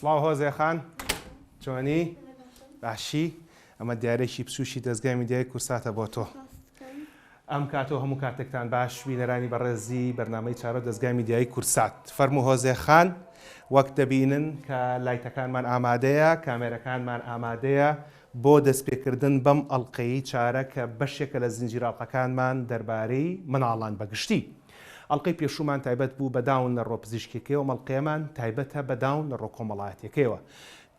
سڵاو هۆزێ خان چۆنی؟ باشی؟ ئەمە دیارێکی پسوشی دەستگای میدیای کورساتە بۆ تۆ. ئەم کاتۆ هەموو کاتێکتان باش بینەرانی بەڕێزی بەرنامەی چارە دەستگای میدیای کورسات. فەرموو هۆزێ خان وەک دەبینن کە لایتەکانمان ئامادەیە، کامێرەکانمان ئامادەیە بۆ دەستپێکردن بەم ئەڵقەی چارە کە بەشێکە لە زنجیرەڵقەکانمان دەربارەی مناڵان بەگشتی. ئەڵقەی پێشومان تایبەت بوو بە داون لە ڕۆپزیشکێکەوە، مەڵقەیەمان تایبەتە بە داون لە ڕۆکۆمەڵایەتێکەوە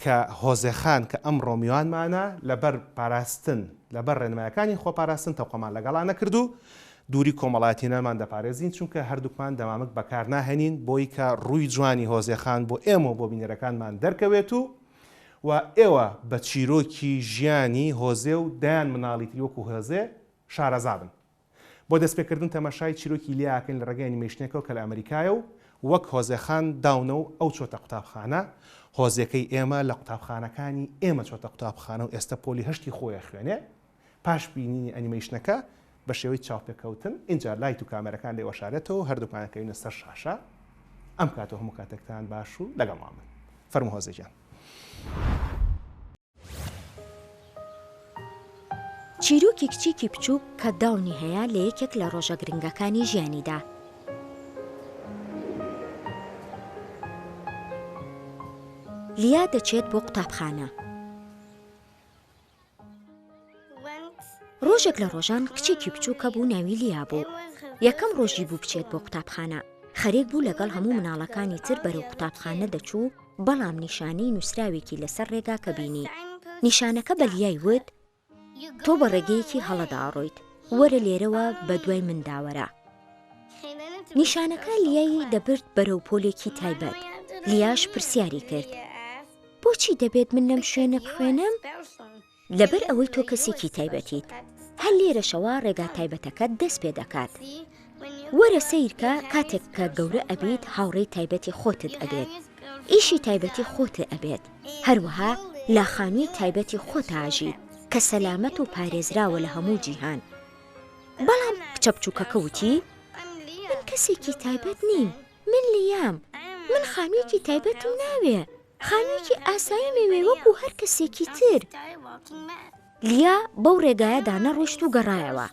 کە هۆزێخان کە ئەمڕۆ میوانمانە لەبەر پاراستن لەبەر ڕێنمایەکانی خۆپاراستن تەوقەمان لەگەڵا نەکردو دووری کۆمەڵایەتینەمان دەپارێزین چونکە هەردووکمان دەمامک بەکار ناهێنین بۆی کە ڕووی جوانی هۆزێخان بۆ ئێمە بۆ بینەرەکانمان دەرکەوێت و ئێوە بە چیرۆکی ژیانی هۆزێ و دایان مناڵی تریوەکو هۆزێ شارەزابن. بۆ دەستپێکردن تەماشای چیرۆکی لیاکەین لە ڕێگەی ئەنیمەیشنێکەوە کە لە ئەمریکایە و وەک هۆزێخان داونە و ئەو چۆتە قوتابخانە، هۆزەکەی ئێمە لە قوتابخانەکانی ئێمە چۆتە قوتابخانە و ئێستا پۆلی هەشتی خۆیە خوێنێ. پاش بینینی ئەنیمەیشنەکە بە شێوەی چاوپێکەوتن اینجا لایت و کامێرەکان لێ وەشارێتەوە هەردووکانەکەوینە سەر شاشە. ئەم کاتۆ هەموو کاتێکتان باش و لەگەڵمان بن. فەرموو هۆزێ گیان. چیرۆکی کچێکی بچووک کە داونی هەیە لە یەکێک لە ڕۆژە گرنگەکانی ژیانیدا. لیا دەچێت بۆ قوتابخانە. ڕۆژێک لە ڕۆژان کچێکی بچووکە بوو ناوی لیا بوو. یەکەم ڕۆژی بوو بچێت بۆ قوتابخانە. خەریک بوو لەگەڵ هەموو مناڵەکانی تر بەرەو قوتابخانە دەچوو، بەڵام نیشانەی نووسراوێکی لەسەر ڕێگا کە بینی. نیشانەکە بە لیای وت: تۆ بە ڕێگەیەکی هەڵەداڕۆیت، وەرە لێرەوە بە دوای منداوەرە. نیشانەکە لیایی دەبرد بەرەو پۆلێکی تایبەت. لیاش پرسیاری کرد: بۆچی دەبێت من لەم شوێنە بخوێنم؟ لەبەر ئەوەی تۆ کەسێکی تایبەتیت. هەر لێرەشەوە ڕێگا تایبەتەکەت دەست پێ دەکات. وەرە سیرکە کاتێک کە گەورە ئەبیت هاوڕێی تایبەتی خۆتت ئەبێت، ئیشی تایبەتی خۆتت ئەبێت، هەروەها لا خانووی تایبەتی خۆتاژیت کە سەلامەت و پارێزراوە لە هەموو جیهان. بەڵام کچە بچووکەکە وتی: من کەسێکی تایبەت نیم، من لیام، من خانوویەکی تایبەتم ناوێ، خانوویەکی ئاسایی مەوێ وەکو هەر کەسێکی تر. لیا بەو ڕێگایەدا نەڕۆشت و گەڕایەوە.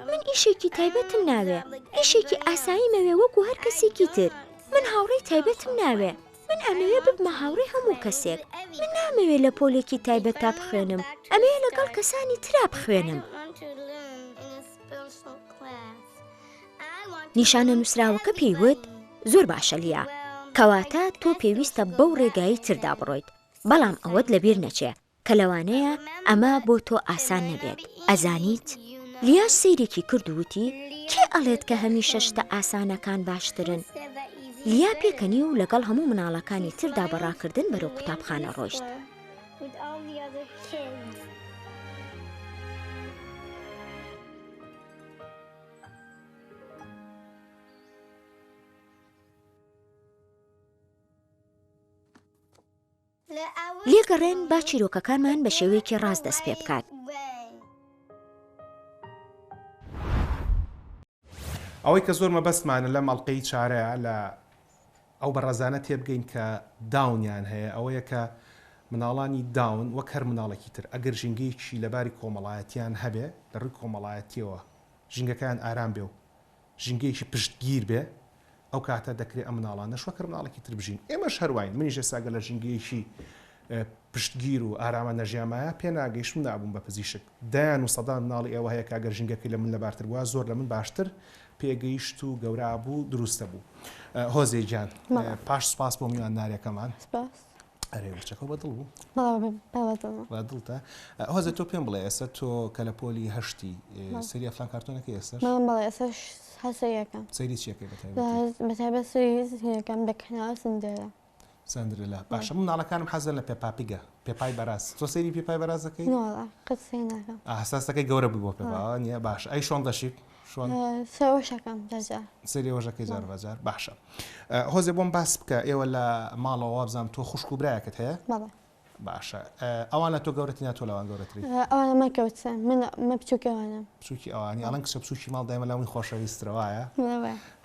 من ئیشێکی تایبەتم ناوێ، ئیشێکی ئاسایی مەوێ وەکو هەر کەسێکی تر، من هاوڕێی تایبەتم ناوێ، من ئەمەوێ ببمە هاوڕێی هەموو کەسێک، من نامەوێ لە پۆلێکی تایبەتتا بخوێنم، ئەمەوێ لەگەڵ کەسانی ترا بخوێنم. نیشانە نووسراوەکە پێیوت: زۆر باشە لیا، کەواتە تۆ پێویستە بەو ڕێگایی تردا بڕۆیت، بەڵام ئەوەت لەبیر نەچێ کە لەوانەیە ئەمە بۆ تۆ ئاسان نەبێت. ئەزانیت؟ لیاش سەیرێکی کردووتی: کێ ئەڵێت کە هەمیشە شتە ئاسانەکان باشترن؟ لیا پێکەنی و لەگەڵ هەموو مناڵەکانی تردا بەڕاکردن بەرەو قوتابخانە ڕۆیشت. لێگەڕێن با چیرۆکەکانمان بە شێوەیەکی ڕاست دەست پێ بکات. ئەوەی کە زۆر مەبەستمانە لەم ئەڵقەی چارەیە لە ئەو بەڕێزانە تێبگەین کە داونیان هەیە، ئەوەیە کە مناڵانی داون وەک هەر مناڵێکی تر ئەگەر ژینگەیەکی لەباری کۆمەڵایەتیان هەبێ لە ڕووی کۆمەڵایەتیەوە ژینگەکان ئارام بێ و ژینگەیەکی پشتگیر بێ، ئەو کاتە دەکرێت ئەم مناڵانە شوەکە مناڵێکی تر بژین. ئێمەش هەروین، منیش ئێستاگە لە ژینگەیەکی پشتگیر و ئارامە نەژیامایە پێ ناگەیشتم نابووم بە پزیشک. دایان و سەدان مناڵی ئێوە هەیە کاگەر ژینگەکەی لە من لەبارتر بووە زۆر لە من باشتر پێگەیشت و گەورە بوو، دروستە بوو. هۆزێ گیان، پاش سوپاس بۆ میوانداریەکەمان. ئەرێ وچەکە بەدڵ بوو؟ بەدڵتە. هۆزێ تۆ پێم بڵێ ئێستا تۆ کە لە پۆلی هەشتی سەری ئەفلان کارتۆنەکە ئێستاش؟ بەڵێ ئێستاش هەسەیەکەم. سەیری چیەکەی بەتایبەت سەریەکەم بە کەناڵ سندێرە. سندرلا باشە. مناڵەکانم حەزن لە پێپاپیگە، پێپای بەراز. تۆ سەیری پێپای بەراز دەکەی؟ قسەی ناکەم. ئەحساسەکەی گەورە بوو بۆ پێپاوە نییە؟ باشە. ئەی شۆن دەشیت؟ سەرۆشەکەم جار سەری ۆژەکەی جار بەجار. باشە. هۆزێ بۆم باس بکە، ئێوە لە ماڵەوە بزانم تۆ خوشک و برایەکەت هەیە؟ بەڵێ. باشە. ئەوان لە تۆ گەورەتی ناتۆ لەوان گەورەتری؟ ئەوانە مەکەوتن، من بچووکەوانم. بچووکی ئەوانی ئەڵەن کچە بچووکی ماڵ دایمە لاوی خۆشەویسترەوەیە؟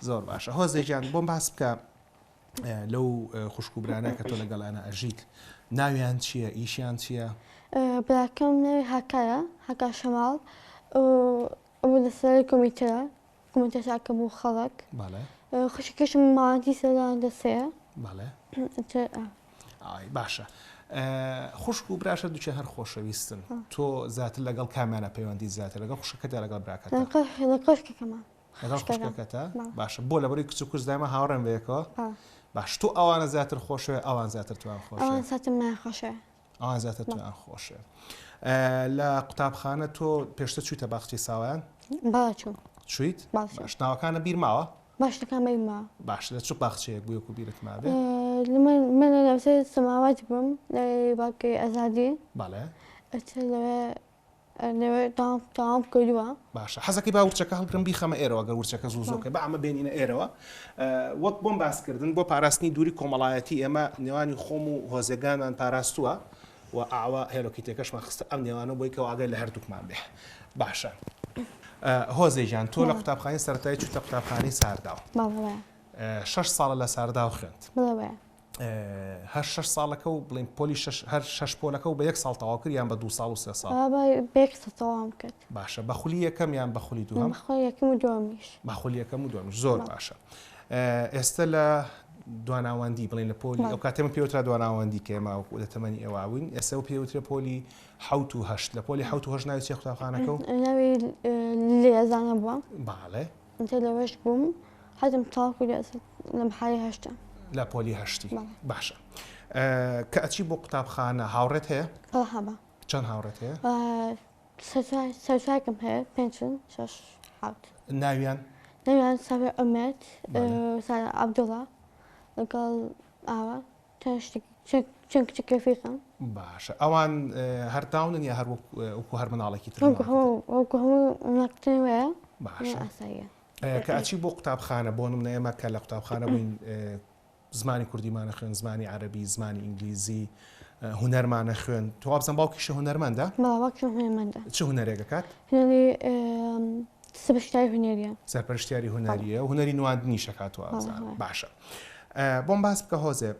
زۆر باشە. هۆزێ گیان بۆم باس بکە، لەو خوشکوبرانە کە تۆ لەگەڵ ئەنا ئەژیت ناویان چییە ئیشیان چییە؟ براکەم ناوی هاکایە هاکا شەماڵ ئەو لەسەر کۆمیتەشاکە بوو خەڵک خوشکەشم ماوەندی سەرداندا سەیە باشە خوشک و براشە دووچە هەر خۆشەویستن تۆ زیاتر لەگەڵ کامیانە پەیوەندی زیاتر لەگەڵ خوشکەکەدا لەگەڵ براکەتە لەگەڵ خوشکەکەتە باشە بۆ لەبەری کچ و کوچ دایمە هاوڕێن بەیەکەوە باش تۆ ئەوانە زیاتر خۆشەوێ ئەوان زیاتر توان خۆشە ئەوان زیاتر توان خۆشە لە قوتابخانە تۆ پێشتە چوویتە باخچەی ساوایان چویت ناوەکانە بیر ماوە باشەکان بەیما باش لە چ باخچەیەک بوو یەک و بیرت مابێ من لە نەوسەر سەماوات بووم لە باقی ئەزادی لەوێ تاوام کردووە باشە حەزەکەی با ورچەکە هەڵگرم بیخەمە ئێرەوە گەر ورچەکە زوو بە ئەمە بێنینە ئێرەوە وەک بۆم باسکردن بۆ پاراستنی دووری کۆمەڵایەتی ئێمە نێوانی خۆم و هۆزەگانمان پاراستووە و ئاوا هێلۆکیتێکەشمان خستە ئەم نێوانە بۆی کەەوە ئاگەی لە هەردووکمان بێ باشە هۆزەیجان تۆ لە قوتابخانەی سەرەتایی چووتە قوتابخانەی سارداوە 6 ساڵە لە سارداو خوێند هەر 6 ساڵەکە و بڵین پۆلی هەر 6 پۆلەکە و بە 1 ساڵ تەواو کرد یان بە 2 ساڵ و 3 ساڵ تەواوم کرد باشە بە خولی یەکەم یان بە خولی دووەم بەخولی یەکەم و دووەمیش زۆر باشە ئێستا لە دواناوەندی بڵین لە پۆلی ئەو کاتێمە پێوترا دواناوەندی کە ئێمە لە تەمەنی ئێواوین ئێستا و پێوترێ پۆلی 7 و 8 لە پۆلی 7 و 8 ناوی چێ قوتابخانەکە و ناوی لێزانە بووە باڵێ لەوەش بووم حەزم تاڵ کرد لە محالی هەشتا لە پۆلی هەشتی باشە کە ئەچی بۆ قوتابخانە هاوڕێت هەیە چەند هاوڕێت هەیە سەرچاکم هەیە 5 ناویان ساوێ ئەمێت عەبدوڵڵا لەگەڵ ئاوا چەند کچێک رەفیقم باشە ئەوان هەرداونن یا هەر وەکو هەر مناڵێکی تر وەکو هەموو مناڵەکەی وەیە باشە کە ئەچی بۆ قوتابخانە بۆ نمونە ئێمە کە لە قوتابخانە بووین زمانی کوردیمانە خوێن زمانی عەرەبی زمانی ئینگلیزی هونەرمانە خوێن تۆ وابزان باوکیشە هونەرمەندە چ هونەرێک دەکات سەرپەرشتیاری هونەریە و هونەری نواندنی شەکاتوە باشە بۆم باس بکە هۆزێ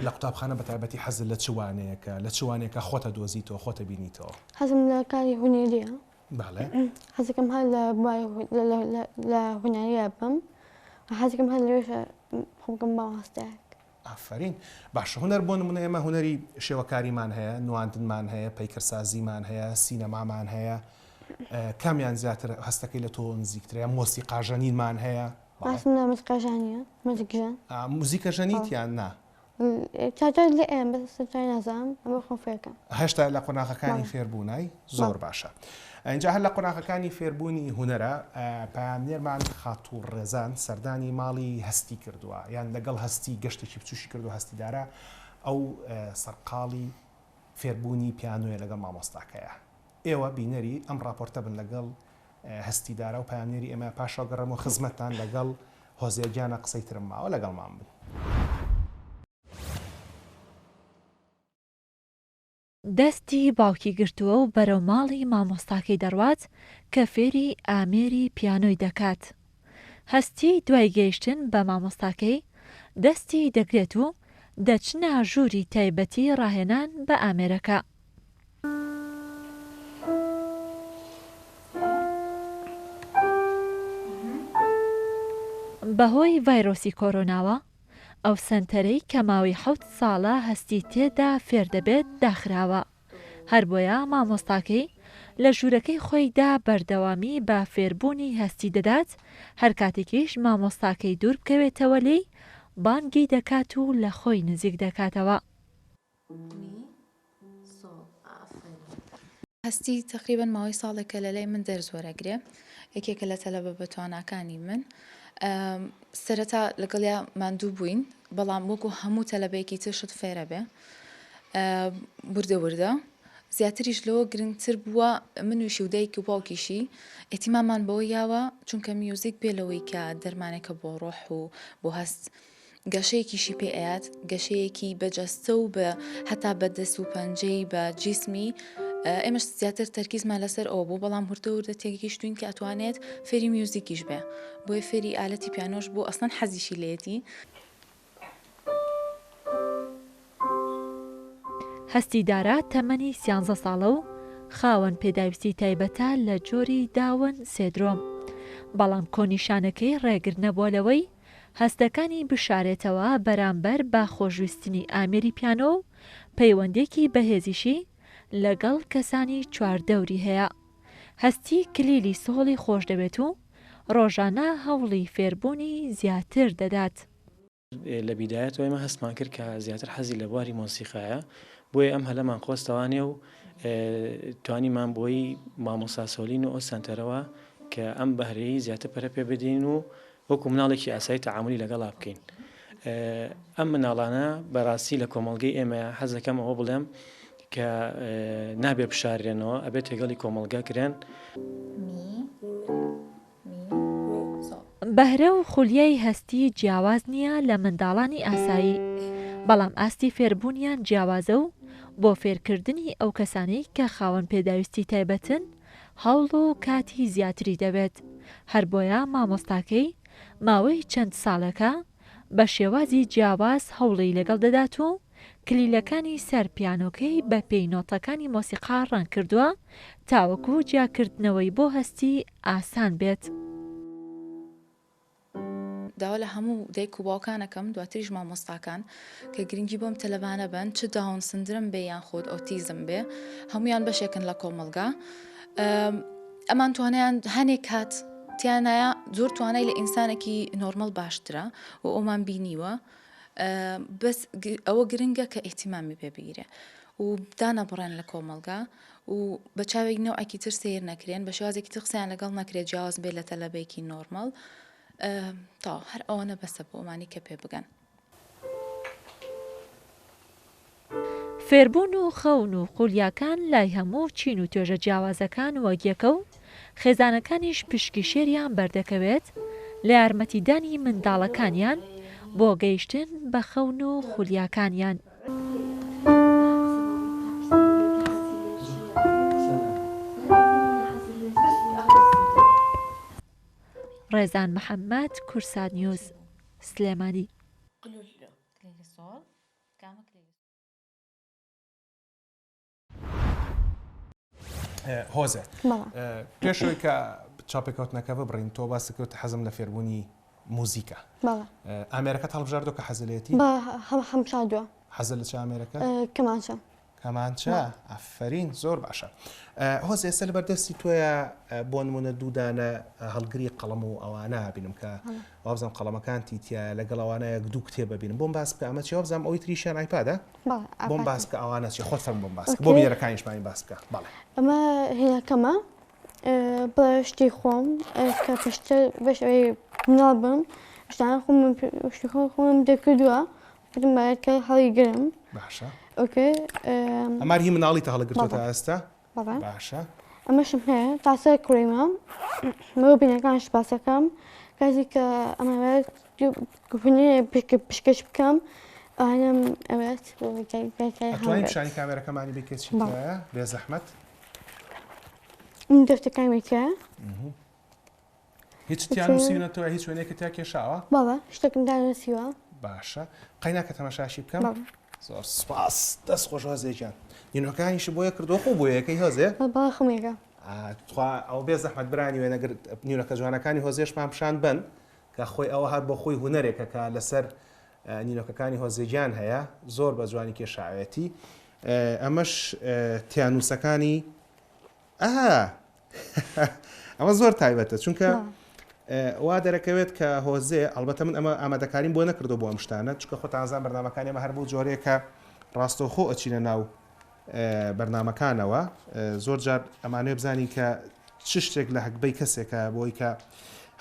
لە قوتابخانە بەتایبەتی حەزت لە چوانەیەکە لە چوانێکە خۆتە دۆزیتەوە خۆتە بینیتەوە حەزم لە کاری هونێریە حەزەکەم هەر لە هونەریە بم حەزەکەم هەر لەوێشە خۆمکەم باوەستەیەک ئافرین باشە هونەر بۆ نمونە ئێمە هونەری شێوەکاریمان هەیە نواندنمان هەیە پەیکردسازیمان هەیە سینەمامان هەیە کامیان زیاتر هەستەکەی لە تۆ نزیکترەیە مۆسیقاژەنینمان هەیە موزیکە ژەنیتیان نا لە ئێم نازانم ئەمە خۆم فێرکەم هەشتا لە قۆناغەکانی فێربوونای زۆر باشە اینجا هەر لە قۆناغەکانی فێربوونی هونەرە پامێرمان خاتوو ڕێزان سەردانی ماڵی هەستی کردووە یان لەگەڵ هەستی گەشتێکی بچوشی کردو هەستیدارە ئەو سەرقاڵی فێربوونی پیانۆیە لەگەڵ مامۆستاکەیە ئێوە بینەری ئەم راپۆرتە بن لەگەڵ هەستیدارە و پامێری ئێمە پاشا گەڕەمەوە خزمەتتان لەگەڵ هۆزێگیانە قسەی ترم ماوە لەگەڵمان بن دەستی باوکی گرتووە و بەرەو ماڵی مامۆستاکەی دەڕوات کە فێری ئامێری پیانۆی دەکات. هەستی دوای گەیشتن بە مامۆستاکەی دەستی دەگرێت و دەچنە ژووری تایبەتی ڕاهێنان بە ئامێرەکە. بەهۆی ڤایرۆسی کۆرۆناوە ئەو سەنتەرەی کە ماوەی 7 ساڵە هەستی تێدا فێر دەبێت داخراوە. هەر بۆیە مامۆستاکەی لە ژوورەکەی خۆیدا بەردەوامی بە فێربوونی هەستی دەدات هەر کاتێکیش مامۆستاکەی دوور بکەوێتەوە لێی بانگی دەکات و لە خۆی نزیک دەکاتەوە. هەستی تقریبان ماوەی ساڵێکە لەلای من دەرزوەرەگرێ یەکێکە لە تەلەبە بەتواناکانی من سەرەتا لەگەڵیا ماندوو بووین بەڵام وەکو هەموو تەلەبەیەکی ترشت فێرە بێ وردە زیاتریش لەوە گرنگتر بووە من و شیودایکی و باوکیشی ئێتیمامان بەوە یاوە چونکە میوزیک بێ لەوەی کە دەرمانێکە بۆ ڕۆح و بۆ هەست گەشەیەکیشی پێ ئەیات گەشەیەکی بەجەستە و بە هەتا بە دەست و پەنجەی بە جیسمی ئێمەش زیاتر تەرکیزمان لەسەر ئەوە بوو بەڵام وردە تێگەیشتوین کە ئەتوانێت فێری میوزیکیش بێ بۆی فێری ئالەتی پیانۆش بۆ ئەسڵەن حەزیشی لێتی هەستیدارە تەمەنی 13 ساڵە و خاوەن پێداویستی تایبەتە لە جۆری داون سێدرۆم. بەڵام کۆنیشانەکەی ڕێگر نەبووە لەوەی هەستەکانی بشارێتەوە بەرامبەر با خۆشویستنی ئامێری پیانۆ و پەیوەندێکی بەهێزیشی لەگەڵ کەسانی چواردەوری هەیە. هەستی کلیلی سۆڵی خۆش دەبێت و ڕۆژانە هەوڵی فێربوونی زیاتر دەدات. لە بیدایەت ئێمە هەستمان کرد کە زیاتر حەزی لە بواری مۆسیقایە، بۆیە ئەم هەلەمان خۆستەوانێ و توانیمان بۆی مامۆستا سۆلین و ئەو سنتەرەوە کە ئەم بەهرەیە زیاتر پەرە پێ بدەین و وەکو مناڵێکی ئاسایی تەعاملی لەگەڵا بکەین. ئەم مناڵانە بەڕاستی لە کۆمەڵگەی ئێمە حەز دەکەم ئەوە بڵێم کە نابێ بشارێنەوە، ئەبێت تێگەڵی کۆمەڵگا کرێن. بەهرە و خولیای هەستی جیاواز نییە لە منداڵانی ئاسایی، بەڵام ئاستی فێربوونیان جیاوازە و بۆ فێرکردنی ئەو کەسانەی کە خاوەن پێداویستی تایبەتن هەوڵ و کاتی زیاتری دەبێت. هەر بۆیە مامۆستاکەی ماوەی چەند ساڵەکە بە شێوازی جیاواز هەوڵی لەگەڵ دەدات و کلیلەکانی سەر پیانۆکەی بە پێی نۆتەکانی مۆسیقا ڕەنگ کردووە تاوەکو جیاکردنەوەی بۆ هەستی ئاسان بێت. داوا لە هەموو دایک و باوکانەکەم دواتریش مامۆستاکان کە گرنگی بۆم تەلەبانە بن، چ داون سندرم بێ یان خۆت ئۆتیزم بێ، هەمویان بەشێکن لە کۆمەلگا. ئەمان توانیان هەنێک کات تیانایە زۆر توانای لە ئینسانێکی نۆرمەل باشترە و ئەومان بینیوە، بەس ئەوە گرنگە کە ئیحتیمامی پێ بگیرێ و دانا بڕێن لە کۆمەلگا و بە چاوێک نەوەکی تر سیر نەکرێن، بە شێوازێکی تر قسەیان لەگەڵ نەکرێت جیاواز بێت لە تەلەبێکی نۆرمەل تا هەر ئەوەنە بەسە بۆ ئەمانی کە پێ بگەن. فێربوون و خەون و قولیاکان لای هەموو چین و توێژە جیاوازەکان وەگیەکە و خێزانەکانیش پشکی شێریان بەردەکەوێت لە یارمەتیدانی منداڵەکانیان بۆ گەیشتن بە خەون و خولیاکانیان. ڕێزان محەممەد، کورسات نیوز، سلێمانی. هۆزێ پێشەوەی کە چاپێکەوتنەکە ببڕین تۆ باسی کرد حەزم لە فێربوونی موزیکە. ئامێرەکەت هەڵبژاردۆ کە حەزلێتی هەمشادووە حەزل لە چ ئامێرەکە کەمانچە کەمانچە ئەفەرین زۆر باشە. هۆز ئێستا لە بەردەستی تۆیە بۆ نمونە دوودانە هەڵگری قەڵەم و ئەوانە بینم کە وابزانم قەڵەمەکانتی تیا لەگەڵ ئەوانەیە دوو کتێب ببینم بۆم باس بکە ئەمە چی وابزانم ئەوەی تریشیان ئایپادە بۆم باس بکە ئەوانە چی خۆت فەرم بۆم باس بۆ بینەرەکانیشمانی باس بکە. بەڵێ ئەمە هێنەکەمە بە شتی خۆم کە پشتە بەش ئەوەی مناڵ بم شتان خۆم دەکردووە بەکە هەڵی گرم باشە. ئۆکێ ئەمار هی مناڵی تا هەڵگرتوتە ئێستا باشە. ئەمەشم هەیە تاسە کوڕیمە مە بینەکانش باسەکەم کاتی کە ئەمەوێت پشکەش بکەم ئەوانم ئەوێت ئەتوانین پیشانی کامێرەکەمانی بکەیت چیتایە بێ زەحمەت دەفتەکانێکە هیچ تیان نووسینەوە هیچ وێنێکە تا کێشاوە باڵە شتێکم دانووسیوە باشە قەیناکە تەماشاشی بکەم. زۆر سپاس دەست خۆش هەزێکیان نینۆکانیش بۆیە کردو خۆ بۆ یەکەی هەزێ باخمێکە ئەو بێ زەحمەت برانی وێنەگر نیونەکە جوانەکانی هۆزێشمان پیشان بن کە خۆی ئەوە هات بۆ خۆی هوەرێکە کە لەسەر نینۆکەکانی هۆزێجان هەیە زۆر بە جوانی کێشاوێتی. ئەمەش تیانوسەکانی ئەمە زۆر تایبەتە چونکە وا دەرەکەوێت کە هۆزێ ئەلبەتە من ئەمە ئامادەکاریم بۆ نەکردو بۆ ئەم شتانە چونکە خۆتانزان بەرنامەکانی ئەمە هەر بوو جۆرێکە ڕاستەوخۆ ئەچینە ناو بەرنامەکانەوە زۆر جار ئەمانوێ بزانین کە چ شتێک لە هەکبەی کەسێکە بۆی کە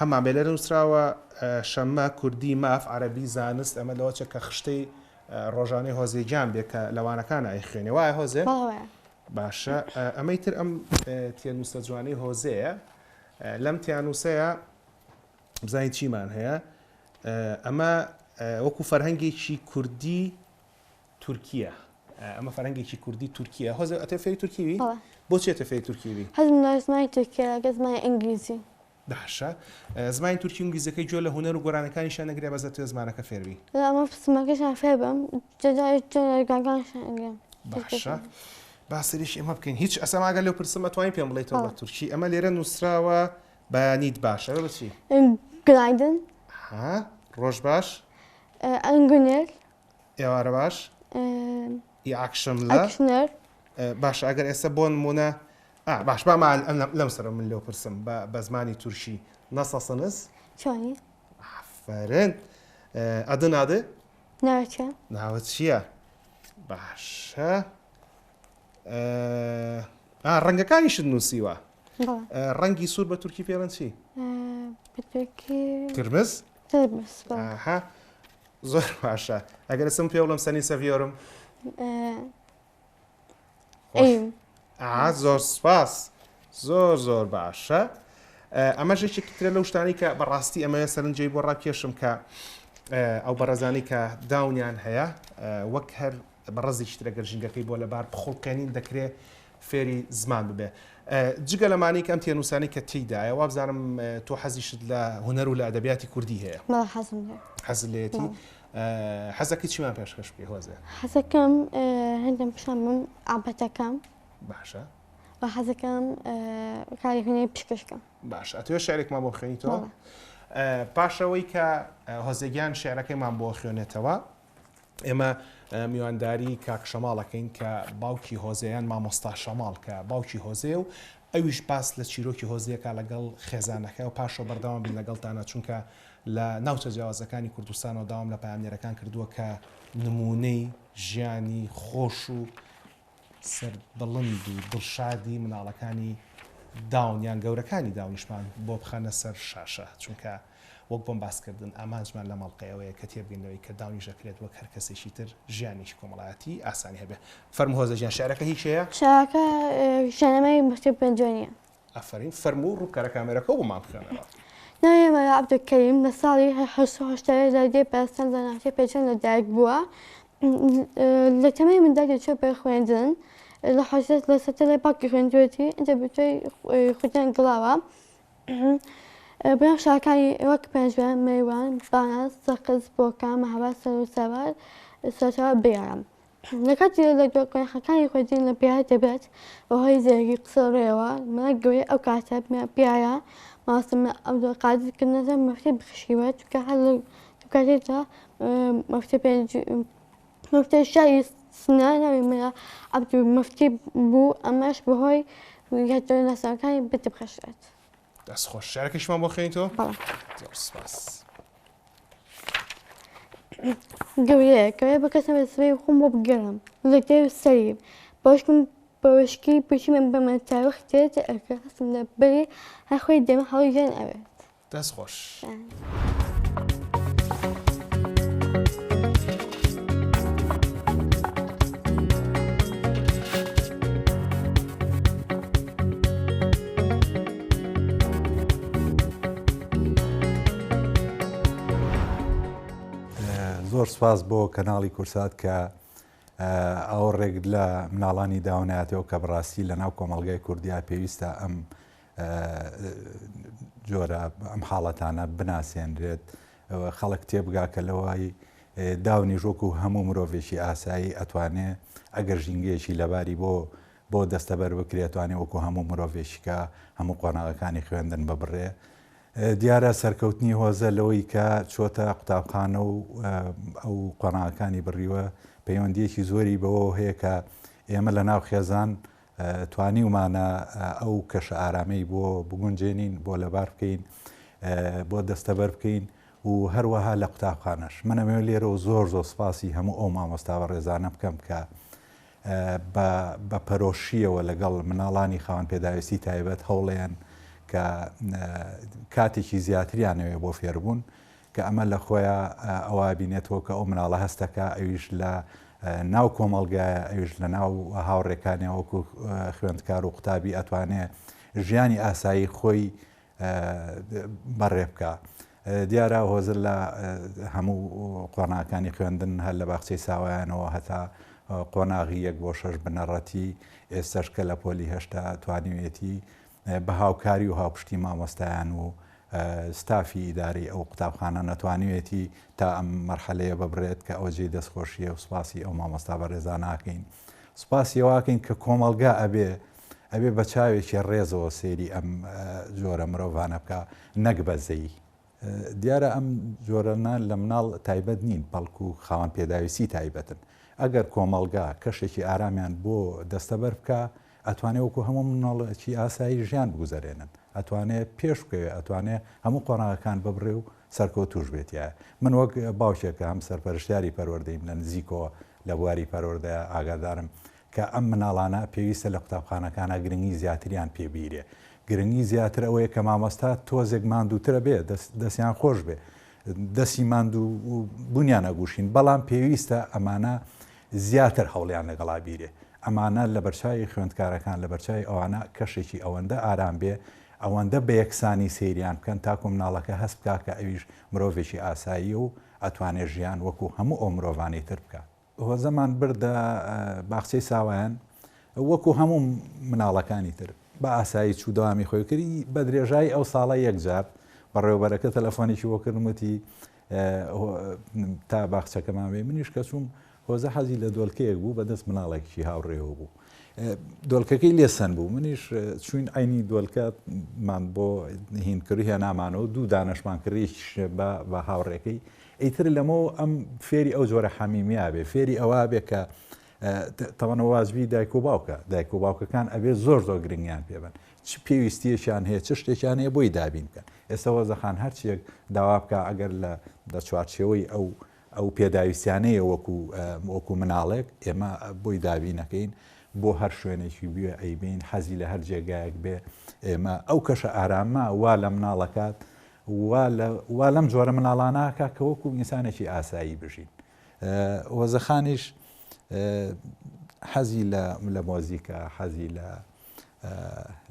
هەمان بێ لەرە نووسراوە شەممە کوردی ماف عەرەبی زانست ئەمە لەوەچە کە خشتەی ڕۆژانەی هۆزێجان بێ کە لەوانەکانە ئەیخوێنێ وایە هۆزێ باشە. ئەمەی تر ئەم تێنووسە جوانەی هۆزەیە لەم تیانوسەیە بزانین چیمان هەیە ئەمە وەکو فەرهەنگێکی کوردی تورکیە ئەمە فەرهەنگێکی کوردی تورکیە هۆزە ئەتە فێری تورکیوی بۆچی ئەتە فێری تورکیوی حەزم لە زمانی تورکیە کە زمانی ئینگلیزی باشە. زمانی تورکی و ئینگلیزەکەی جۆ لە هونەر و گۆرانەکانیشان نەگرێ بەزە توێ زمانەکە فێروی ئەمە سمەکەشان فێر بم جەجارێک جۆرەکانشان ئەگەم باشە باسریش ئێمە بکەین هیچ ئەسەماگە لەو پرسمە توانین پێم بڵێیتەوە بە تورکی ئەمە لێرە نووسراوە بەیانیت باشە بچی Günaydın. ها ڕۆژ باش Angüner. ئێوارە باش ئیعاکشم لە Akşener. باش ئەگەر ئێستا بۆ نمونە باش بامان لەم سەر من لەو پرسم بە زمانی تورکی نەسەسنس Çani. ئافرین ئەدن ئادە Nerçe. ناوت چییە باشە ڕەنگەکانیشت نووسیوە Bala. ڕەنگی سوور بە تورکی پێڵەن چی Peki. کرمز Tırmız. Bala. ئاها زۆر باشە ئەگەر سم پێ بڵم سەنی سەڤیۆرم Eğim. زۆر سپاس زۆر زۆر باشە ئەمە ژێکی ترە لەو شتانی کە بەڕاستی ئەمەیە سەرنجەی بۆ ڕاکێشم کە ئەو بەڕێزانی کە داونیان هەیە وەک هەر بەڕزیش ترە گەرژینگەکەی بۆ لەبار بخۆڵکەنین دەکرێت فێری زمان ببێ جگە لەمانی کەم تێنووسانی کە تێیدایە وا بزانم تۆ حەزیشت لە هوەر و لە ئەدەبیاتی کوردی هەیە Bala hazım. حەزلێتی حەزەکەی چیمان پێشکەش پێ هۆزێ حەزەکەم هەندێک پیشانم ئابەتەکەم باشە و حەزەکەم کاری هوەری پشکەشکەم باشە ئەتوێ شارێکمان بۆ خوێنیتەوە پاشەوەی کە هۆزێگیان شێعرەکەیمان بۆ خوێنێتەوە ئێمە میوانداری کاک شەماڵەکەین کە باوکی هۆزەیان مامۆستا شەماڵ کە باوکی هۆزێ و ئەویش باس لە چیرۆکی هۆزیەکە لەگەڵ خێزانەکە و پاشۆ بەردەوام بین لەگەڵتانە چونکە لە ناوچە جیاوازەکانی کوردستانەوە داوام لە پامێرەکان کردووە کە نمونەی ژیانی خۆش و سەربڵند و دڵشادی مناڵەکانی داونیان گەورەکانی داونیشمان بۆ بخەنە سەر شاشە چونکە وەک بۆم باسکردن ئامانجمان لە مەڵقەیەوەیە کە تێبگەینەوەی کە داونیش دەکرێت وەک هەر کەسێکی تر ژیانیش کۆمەڵایەتی ئاسانی هەبێ فەرمو هۆزەژیان شارەکە هیچ هەیە شارەکە شانەمای مەکتب پێنجۆنیە ئەفرین فەرمو و ڕووکارە کامێرەکە بۆمان بخێنەوە ناوێمە عەبدولکەریم لە ساڵی 1970 لە دێ پاستان لە ناحیە پێچەند لە دایک بووە لە تەمەی مندا دەچێت بە خوێندن لە حەزێت لە سەتەلای باکی خوێندوێتی ئەجا بتوی خوتیان گڵاوە بۆیان شارەکانی وەک پێنجوان مەیوان باناز سەقز بۆکان مەهاباد سەر و سەوار سەرچاوە بیارم لە کاتی لە قۆناغەکانی خوێندن لە پیاە دەبێت بەهۆی زێرگی قسە ڕێەوە منە گەورەی ئەو کاتە پیاە ماسم عەبدولقادرکردنەوە مەفتی بخشیوە چونکە هەر لە کاتێکدا مەفتە شاری سنان ناوی منە عەبدول مەفتی بوو ئەمەش بەهۆی یادداری ناساوەکانی بێتە بخەشێت دەست خۆش شارەکەشمان بۆ خوێنیتەوە بەڵێ زۆر سپاس گەورەیە بە کەسە بەسبەی خۆم بۆ بگەڕم لە دێو سەری باشکم بەوشکی پشتی من بەمە تاوەختێت ئەکە هەستم لە بەری هەر خۆی دێمە هەڵی ژیان ئەوێت دەست خۆش زۆر سپاس بۆ کەناڵی کورسات کە ئەو ڕێک لە مناڵانی داوانایەتەوە کە بڕاستی لە ناو کۆمەڵگای کوردیا پێویستە ئەم جۆرە ئەم حاڵەتانە بناسێنرێت خەڵک تێبگا کە لەوەی داونی ژۆک و هەموو مرۆڤێکی ئاسایی ئەتوانێت ئەگەر ژینگەیەکی لەباری بۆ دەستەبەر بکرێتوانێت وەکو هەموو مرۆڤێشیکە هەموو قۆناغەکانی خوێندن ببڕێ دیارە سەرکەوتنی هۆزە لەوەی کە چۆتە قوتابخانە و ئەو قۆناغەکانی بڕیوە پەیوەندیەکی زۆری بەوە هەیە کە ئێمە لە ناو خێزان توانیومانە ئەو کەشە ئارامەی بۆ بگونجێنین بۆ لەبار بکەین بۆ دەستەبەر بکەین و هەروەها لە قوتابخانەش منەمێ لێرە و زۆر سپاسی هەموو ئەو مامۆستاوە ڕێزانە بکەم کە بە پەرۆشیەوە لەگەڵ مناڵانی خاوەن پێداویستی تایبەت هەوڵیان کە کاتێکی زیاتریانەوێ بۆ فێربوون کە ئەمە لە خۆیان ئەوە بینێتەوە کە ئەو مناڵە هەستەکە ئەویش لە ناو کۆمەڵگایە ئەویش لە ناو هاوڕێکانی وەکو خوێندکار و قوتابی ئەتوانێت ژیانی ئاسایی خۆی بەڕێ بکە. دیارە هۆزر لە هەموو قۆناغەکانی خوێندن هەر لە باخچەی ساوایانەوە هەتا قۆناغی 1-6 بنەڕەتی ئێستش کە لە پۆلی هێشتا توانیوێتی بە هاوکاری و هاوپشتی مامۆستایان و ستافی ئیداری ئەو قوتابخانە نەتوانوێتی تا ئەم مەرحەلەیە ببرێت کە ئەوە جێی دەستخۆشیە و سوپاسی ئەو مامۆستا بە ڕێزاناکەین سوپاسی ئەوواکەین کە کۆمەلگا ئەبێ بە چاوێکی ڕێزەوە سێری ئەم جۆرە مرۆڤانە بکە نەک بەزەی. دیارە ئەم جۆرەنە لە مناڵ تایبەت نین بەڵکو خاوەن پێداویستی تایبەتن. ئەگەر کۆمەلگا کەشێکی ئارامیان بۆ دەستەبەر بکە ئەتوانێت وەکو هەموو مناڵێکی ئاسایی ژیان بگوزارێنن، ئەتوانێت پێش بکەوێت، ئەتوانێت هەموو قۆناغەکان ببڕێ و سەرکەوتوش بێتە. من وەک باوشێکە هەم سەرپەرشتیاری پەروەردەیم لە نزیکەوە لە بواری پەروەردە ئاگادارم کە ئەم مناڵانە پێویستە لە قوتابخانەکانە گرنگی زیاتریان پێبیرێ. گرنگی زیاتر ئەوەیە کە مامۆستا تۆزێک ماندووترە بێ، دەستیان خۆش بێ، دەستی ماندوو بوونیان ئەگوشین، بەڵام پێویستە ئەمانە زیاتر هەوڵیان لەگەڵا بیرێ. ئەمانە لە بەرچاوی خوێندکارەکان لە بەرچاوی ئەوانە کەشێکی ئەوەندە ئارام بێ، ئەوەندە بە یەکسانی سەیریان بکەن تاکو مناڵەکە هەست بکە کە ئەویش مرۆڤێکی ئاسایی و ئەتوانێت ژیان وەکو هەموو ئەو مرۆڤانەی تر بکات. هۆزەمان بردە باخچەی ساوایان وەکو هەموو مناڵەکانی تر بە ئاسایی چوو داوامی خۆی کردی بە درێژایی ئەو ساڵە یەکجار بەڕێوەبەرەکە تەلەفۆنێکی بۆ کردمەتی تا باخچەکەمان بێ منیش کە چووم هۆزە حەزی لە دۆلکەیەک بوو بەدەست مناڵێکی هاوڕێەوە بوو. دۆلکەکەی لێسەن بوو منیش چوین ئاینی دۆلکەمان بۆ هینکردی هێنامانەوە دوو دانەشمان کردیش بە هاوڕێکەی ئەیتر لەمەوە ئەم فێری ئەو جۆرە حەمیمیا بێ فێری ئەوە بێ کە تەوانە واجبی دایک و باوکە دایک و باوکەکان ئەبێ زۆر گرنگیان پێبن چ پێویستیەشیان هەیە چ شتێکیان هەیە بۆی دابین بکەن. ئێستا وەزەخان هەرچیەک داوا بکە ئەگەر لە چوارچێوەی ئەو پێداویستیانەیە وەکو مناڵێک ئێمە بۆی دابینەکەین بۆ هەر شوێنێکی بوێ ئەیبین حەزی لە هەر جێگایەک بێ ئێمە ئەو کەشە ئارامە وا لە مناڵەکات وا لەم جۆرە مناڵاناکە کە وەکو ئینسانێکی ئاسایی بژین. وەزەخانیش حەزی لە مۆزیکە حەزی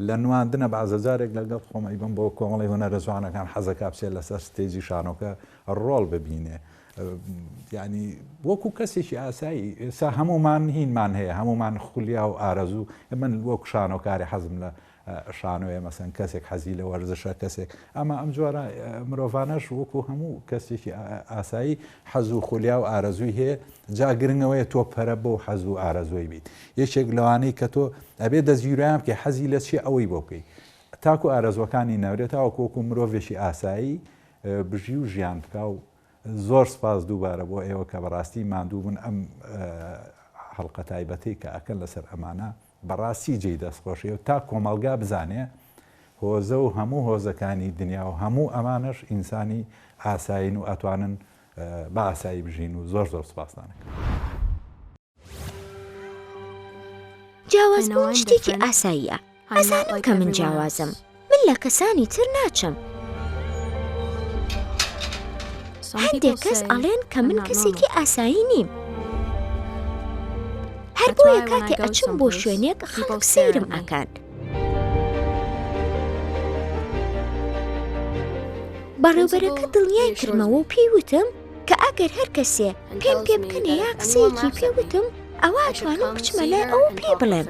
لە نواندنە بەعزەجارێک لەگەڵ خۆمەی بم بۆ کۆمەڵی هونەرە جوانەکان حەزەکە بچێت لەسەر ستێجی شانۆکە ڕۆڵ ببینێ. ینی وەکو کەسێکی ئاسایی ئێستا هەمومان هینمان هەیە هەمومان خولیا و ئارەزوو من وەکو شانۆکاری حەزم لە شانۆیە مەسەن کەسێک حەزی لە وەرزشە کەسێک ئەمە ئەم جۆرە مرۆڤانەش وەکو هەموو کەسێکی ئاسایی حەز و خولیا و ئارەزووی هەیە جا گرنگەوەیە تۆ پەرە بۆ حەز و ئارەزۆی بیت. یەکێک لەوانەی کە تۆ ئەبێ دەستگیرایان بکە حەزی لە چی ئەوەی بۆ بکەیت تاکو ئارەزوەکانی ناورێت تاوەکو وەکو مرۆڤێکی ئاسایی بژی و ژیان بکە و زۆر سپاس دووبارە بۆ ئێوە کە بەڕاستی ماندوو بن ئەم هەڵقە تایبەتی کە ئەکەن لەسەر ئەمانە بەڕاستی جێی دەستخۆشی و تا کۆمەلگا بزانێ هۆزە و هەموو هۆزەکانی دنیا و هەموو ئەمانش ئینسانی ئاساین و ئەتوانن بە ئاسایی بژین و زۆر سپاسدانەکەم. جیاوازبوون شتێکی ئاساییە. ئەزانم کە من جیاوازم. من لە کەسانی تر ناچم. هەندێک کەس ئەڵێن کە من کەسێکی ئاسایی نیم. هەر بۆیە کاتێ ئەچم بۆ شوێنێک خەڵک سەیرم ئەکەن. بەڕێوەبەرەکە دڵنیای کردمەوە و پێیوتم کە ئەگەر هەر کەسێ پێم پێ بکەنێ یا قسەیەکی پێوتم ئەوە ئەتوانم بچمە لای ئەوە پێ بڵێم.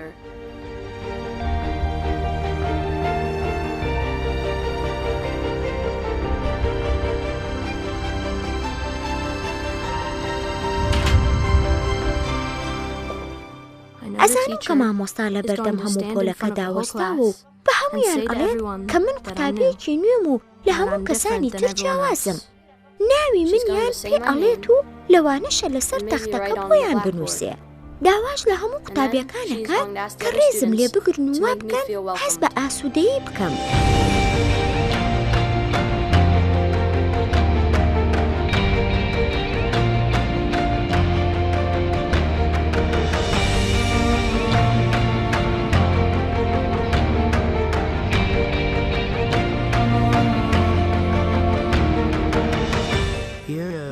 ئەزانم کە مامۆستا لە بەردەم هەموو پۆلەکە داوەستاوە و بە هەمویان ئەڵێن کە من قوتابیەکی نوێم و لە هەموو کەسانی تر جیاوازم. ناوی منیان پێ ئەڵێت و لەوانەشە لەسەر تەختەکە بۆیان بنووسێ. داواش لە هەموو قوتابیەکانەکات کە ڕێزم لێ بگرن و وا بکەن هەست بە ئاسوودەیی بکەم.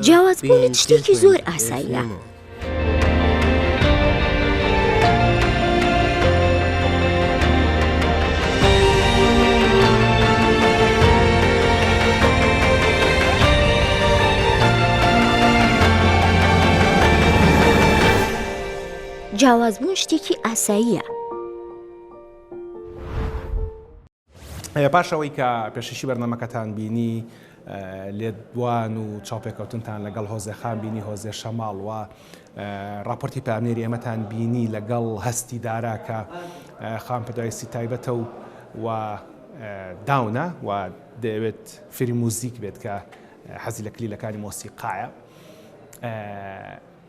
جیاوازبوونت شتێکی زۆر ئاساییە. جیاوازبوون شتێکی ئاساییە. پاشەوەی کە پێششی بەرنامەکەتان بینی لێدوان و چاوپێکەوتنتان لەگەڵ هۆزێخان بینی هۆزێ شەماڵ و راپۆرتی پامنێری ئێمەتان بینی لەگەڵ هەستی دارا کە خانپدایستی تایبەتە و داونە و دەوێت فری موزیک بێت کە حەزی لە کلیلەکانی مۆسیقایە.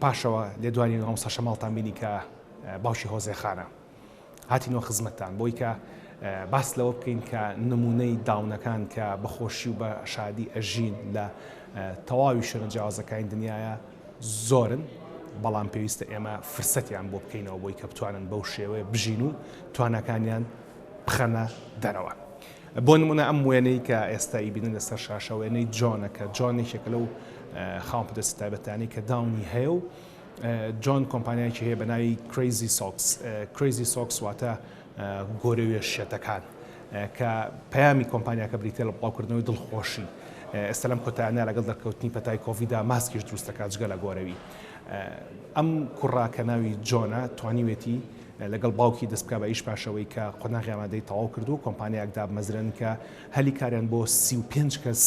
پاشەوە لێدوانی مامۆستا شەماڵتان بینی کە باوشی هۆزێخانە هاتینەوە خزمەتتان بۆی کە باس لەوە بکەین کە نمونەی داونەکان کە بەخۆشی و بە شادی ئەژین لە تەواوی شوێنە جیاوازەکانی دنیاە زۆرن، بەڵام پێویستە ئێمە فرسەتیان بۆ بکەینەوە بۆی کە بتوانن بەو شێوەیە بژین و توانەکانیان بخەنە دەرەوە. بۆ نمونە ئەم وێنەی کە ئێستا ئیبینن لەسەر شاشە وێنەی جۆنە کە جۆنێکێکە لەو خاوەنپدەستی تایبەتانی کە داونی هەیە و جۆن کۆمپانیایکی هەیە بە ناوی کریزی سۆکس. کریزی سۆکس واتە گۆرەوێ شێتەکان کە پەیامی کۆمپانیاکە بریتە لە بڵاوکردنەوەی دڵخۆشی. ئێستا لەم کۆتایانە لەگەڵ دەرکەوتنی پەتای کۆڤیدا ماسکیش دروستەکات جگە لە گۆرەوی. ئەم کوڕا کە ناوی جۆنە توانیوێتی لەگەڵ باوکی دەست بکە بە ئیش پاشەوەی کە قۆناغی ئامادەی تەواو کردو کۆمپانیاک دابمەزرن کە هەلی کاریان بۆ 35 کەس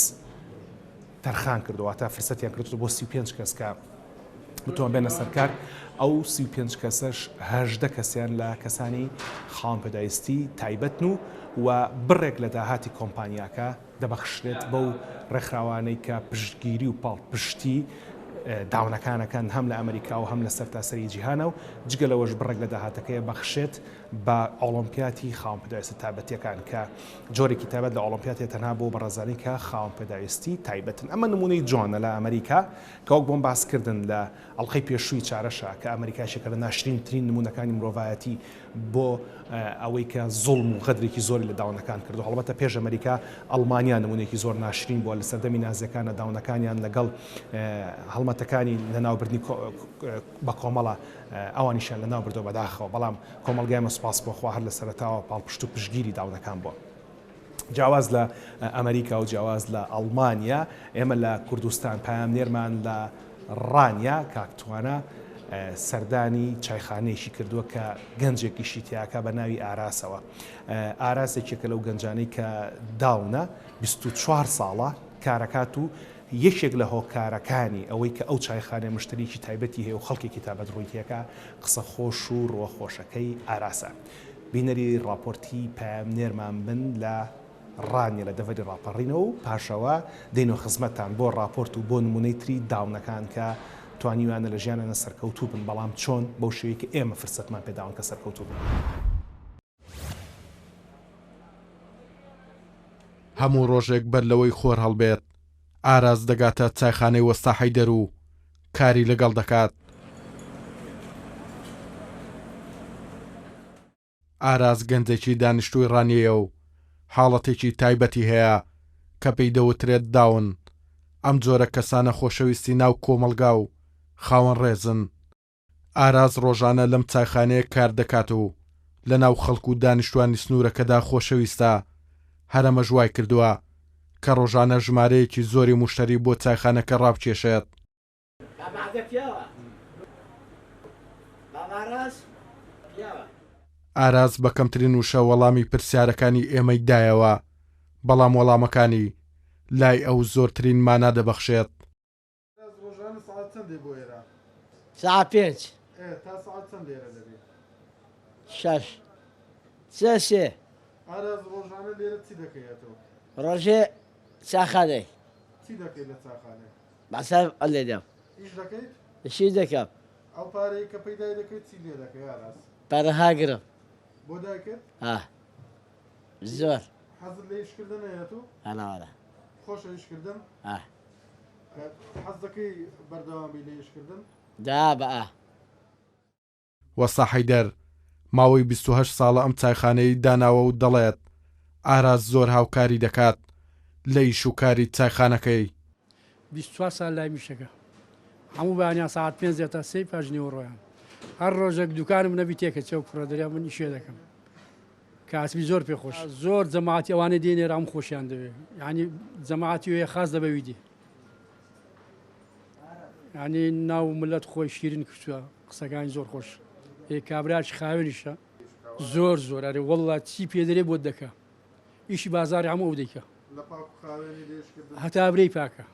تەرخان کردووە تا فرسەتیان کردو بۆ 35 کەس کە بتوان بێنە سەرکار. ئەو 35 کەسەش 18 کەسیان لە کەسانی خاوەنپدایستی تایبەتن و بڕێک لە داهاتی کۆمپانیاکە دەبەخشرێت بەو ڕێکخراوانەی کە پشتگیری و پاڵپشتی داونەکانەکان هەم لە ئەمریکا و هەم لە سەرتاسەری جیهانە و جگەلەوەش بڕێک لە داهاتەکەی بەخشێت بە ئۆلۆمپیاتی خاوەنپدایستی تایبەتیەکان کە جۆرێکی تایبەت لە ئۆلۆمپیاتی تەنها بۆ بەڕێزانی کە خاوەنپدایستی تایبەتن. ئەمە نمونەی جۆنە لە ئەمریکا کە وەک بۆم باسکردن لە ئەڵقەی پێشووی چارەشە کە ئەمریکاشێکە لە ناشرینترین نمونونەکانی مرۆڤایەتی بۆ ئەوەی کە زوڵم و غەدرێکی زۆری لە داونەکان کردو. هەڵبەتە پێش ئەمریکا ئەڵمانیا نمونێکی زۆر ناشرین بووە لە سەردەمی نازیەکانە داونەکانیان لەگەڵ هەڵمەتەکانی لە ناوبردنی بە کۆمەڵە ئەوانیشان لە ناوبردەوە بەداخەوە، بەڵام کۆمەڵگای سوپاس بۆخوا هەر لە سەرەتاوە پاڵپشت و پشگیری داونەکان بووە. جیاواز لە ئەمریکا و جیاواز لە ئەڵمانیا ئێمە لە کوردستان پایامنێرمان لە ڕانیا کاکتوانە سەردانی چایخانەیەکی کردووە کە گەنجێکیشی تیاکە بە ناوی ئاراسەوە. ئاراسێکێکە لەو گەنجانەی کە داونە 24 ساڵە کارەکات و یەکێک لە هۆکارەکانی ئەوەی کە ئەو چایخانە مشتریکی تایبەتی هەیە و خەڵکێکی تابەت ڕوویتیەکە قسە خۆش و ڕۆخۆشەکەی ئاراسە. بینەری راپۆرتی پایامنێرمان بن لە ڕانیە لە دەڤەری ڕاپەڕینەوە و پاشەوە دێنەوە خزمەتتان بۆ راپۆرت و بۆ نمونەی تری داونەکان کە توانیوانە لە ژیانە سەرکەوتوو بن، بەڵام چۆن بەو شێوەیە کە ئێمە فرسەتمان پێداون کە سەرکەوتوو بن. هەموو ڕۆژێک بەر لەوەی خۆر هەڵبێت ئاراز دەگاتە چایخانەی وەستا حەیدەر و کاری لەگەڵ دەکات. ئاراز گەنجێکی دانیشتووی ڕانیەیە و حاڵەتێکی تایبەتی هەیە کە پێی دەوترێت داون. ئەم جۆرە کەسانە خۆشەویستی ناو کۆمەلگا و خاوەن ڕێزن. ئاراز ڕۆژانە لەم چایخانەیە کار دەکات و لە ناو خەڵک و دانیشتوانی سنوورەکەدا خۆشەویستە. هەرەمە ژوای کردووە کە ڕۆژانە ژمارەیەکی زۆری موشتری بۆ چایخانەکە ڕابکێشێت. ئاراز بە کەمترین وشە وەڵامی پرسیارەکانی ئێمەی دایەوە، بەڵام وەڵامەکانی لای ئەو زۆرترین مانا دەبەخشێت. ساعت 5 6 3 ئاراز ڕۆژانە لێرە چی دەکەیەوە؟ ڕۆژێ چاخانەی چی دەکەی لە چاخانێ؟ بەسەر لێدەم ئیش دەکەیت؟ شی دەکەم. ئەو پارەی کە پەیدای دەکەیت چی لێ دەکەی ئاراز؟ پەرەها گرم. بۆ دایکت؟ زۆر حەزت لە ئیشکردن هەیە تو؟ هەناوەرە خۆشە ئیشکردن؟ حەز دەکەی بەردەوامی لە ئیشکردن؟ دا بە وەستا حەیدەر ماوەی 28 ساڵە ئەم چایخانەی داناوە و دەڵێت ئاراز زۆر هاوکاری دەکات لە ئیش و کاری چایخانەکەی. 24 سال لای میشەکە هەموو بەیانیان ساعت 5 تا 3 پاژنەوە ڕۆیان. هەر ڕۆژێک دوکانم نەبی تێکە چەو کوڕەدەریا من ئیشێ دەکەم. کاسبی زۆر پێخۆش، زۆر جەماعەتی ئەوانە دێنێرە ئەم خۆشیان دەوێت، یعنی جەماعەتی وێ خاص دەبەویدی، یعنی ناو ملەت خۆی شیرین کردووە، قسەکانی زۆر خۆش. کابراش خاوێنیشە زۆر زۆر ئەرێ وەڵڵا چی پێدەرێ بۆ دەکە ئیشی بازاری هەموو ئەو دەیکە هەتا برەی پاکە.